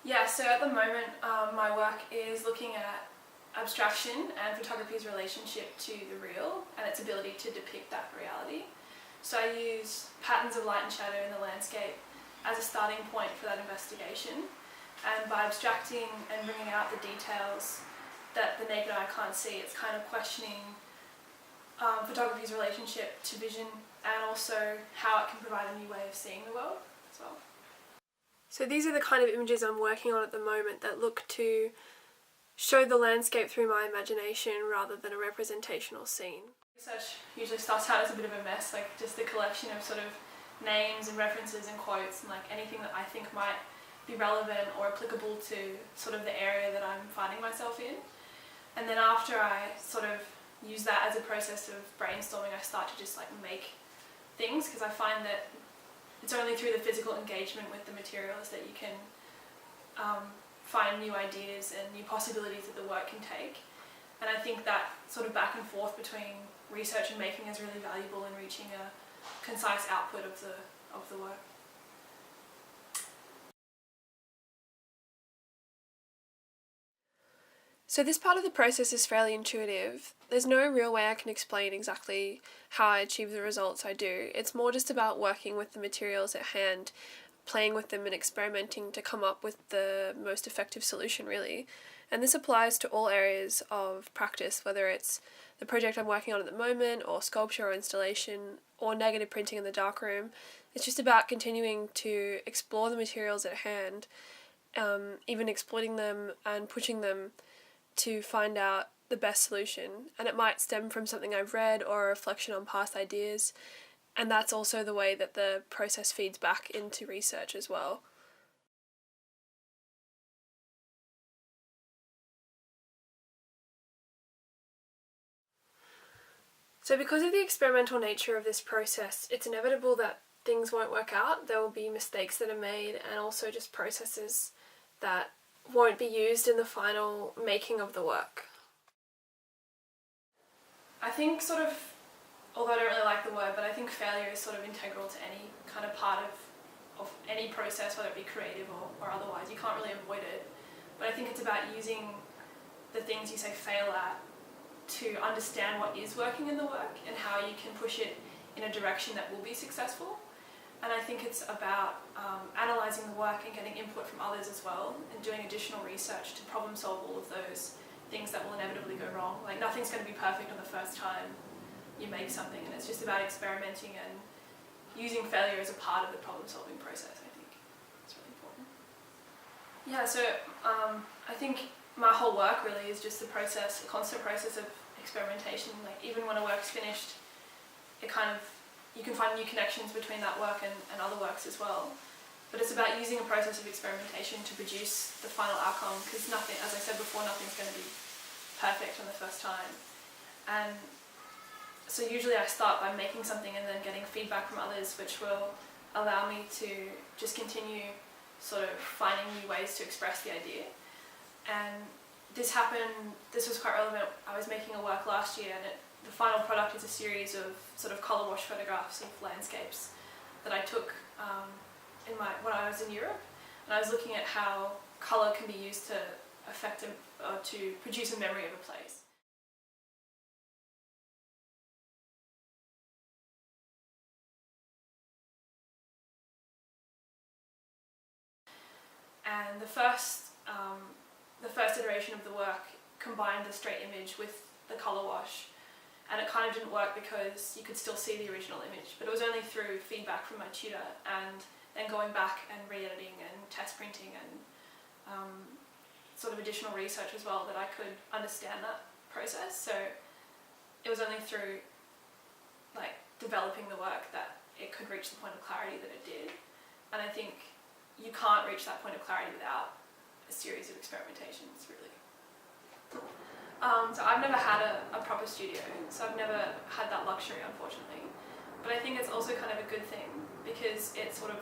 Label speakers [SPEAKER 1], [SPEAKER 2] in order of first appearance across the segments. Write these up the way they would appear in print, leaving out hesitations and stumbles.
[SPEAKER 1] Yeah, so at the moment my work is looking at abstraction and photography's relationship to the real and its ability to depict that reality. So I use patterns of light and shadow in the landscape as a starting point for that investigation, and by abstracting and bringing out the details that the naked eye can't see, it's kind of questioning photography's relationship to vision and also how it can provide a new way of seeing the world as well. So these are the kind of images I'm working on at the moment that look to show the landscape through my imagination rather than a representational scene. Research usually starts out as a bit of a mess, like just a collection of sort of names and references and quotes and like anything that I think might be relevant or applicable to sort of the area that I'm finding myself in. And then after I sort of use that as a process of brainstorming, I start to just like make things, because I find that it's only through the physical engagement with the materials that you can find new ideas and new possibilities that the work can take. And I think that sort of back and forth between research and making is really valuable in reaching a concise output of the work. So this part of the process is fairly intuitive. There's no real way I can explain exactly how I achieve the results I do. It's more just about working with the materials at hand, playing with them and experimenting to come up with the most effective solution, really. And this applies to all areas of practice, whether it's the project I'm working on at the moment, or sculpture or installation, or negative printing in the darkroom. It's just about continuing to explore the materials at hand, even exploiting them and pushing them to find out the best solution. And it might stem from something I've read or a reflection on past ideas, and that's also the way that the process feeds back into research as well. So because of the experimental nature of this process, it's inevitable that things won't work out. There will be mistakes that are made, and also just processes that won't be used in the final making of the work. I think sort of, although I don't really like the word, but I think failure is sort of integral to any kind of part of any process, whether it be creative or otherwise. You can't really avoid it. But I think it's about using the things you say fail at to understand what is working in the work and how you can push it in a direction that will be successful. And I think it's about analysing the work and getting input from others as well, and doing additional research to problem solve all of those things that will inevitably go wrong. Like, nothing's going to be perfect on the first time you make something, and it's just about experimenting and using failure as a part of the problem solving process. I think it's really important. Yeah, so I think my whole work really is just a constant process of experimentation. Like, even when a work's finished, you can find new connections between that work and other works as well. But it's about using a process of experimentation to produce the final outcome, because nothing, as I said before, nothing's going to be perfect on the first time. And so usually I start by making something and then getting feedback from others, which will allow me to just continue sort of finding new ways to express the idea. And this was quite relevant. I was making a work last year, and the final product is a series of sort of colour wash photographs of landscapes that I took when I was in Europe, and I was looking at how colour can be used to to produce a memory of a place. And the first iteration of the work combined the straight image with the colour wash, and it kind of didn't work because you could still see the original image, but it was only through feedback from my tutor and then going back and re-editing and test printing and sort of additional research as well that I could understand that process. So it was only through like developing the work that it could reach the point of clarity that it did. And I think you can't reach that point of clarity without a series of experimentations, really. So I've never had a proper studio, so I've never had that luxury, unfortunately. But I think it's also kind of a good thing, because it sort of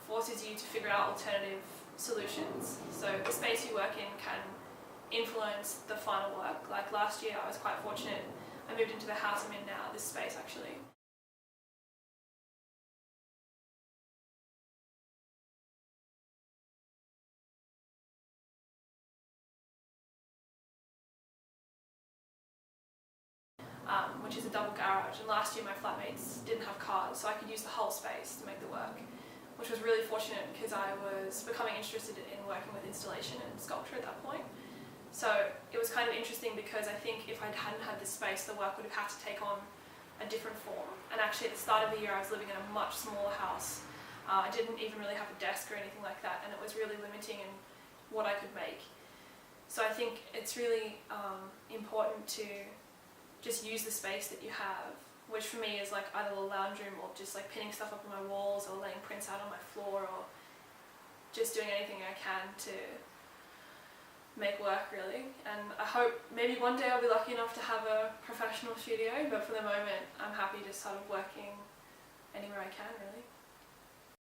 [SPEAKER 1] forces you to figure out alternative solutions. So the space you work in can influence the final work. Like last year I was quite fortunate, I moved into the house I'm in now, this space actually, double garage, and last year my flatmates didn't have cars, so I could use the whole space to make the work, which was really fortunate because I was becoming interested in working with installation and sculpture at that point. So it was kind of interesting because I think if I hadn't had this space, the work would have had to take on a different form. And actually at the start of the year I was living in a much smaller house. I didn't even really have a desk or anything like that, and it was really limiting in what I could make. So I think it's really important to just use the space that you have, which for me is like either the lounge room or just like pinning stuff up on my walls or laying prints out on my floor or just doing anything I can to make work, really. And I hope maybe one day I'll be lucky enough to have a professional studio, but for the moment I'm happy just sort of working anywhere I can, really.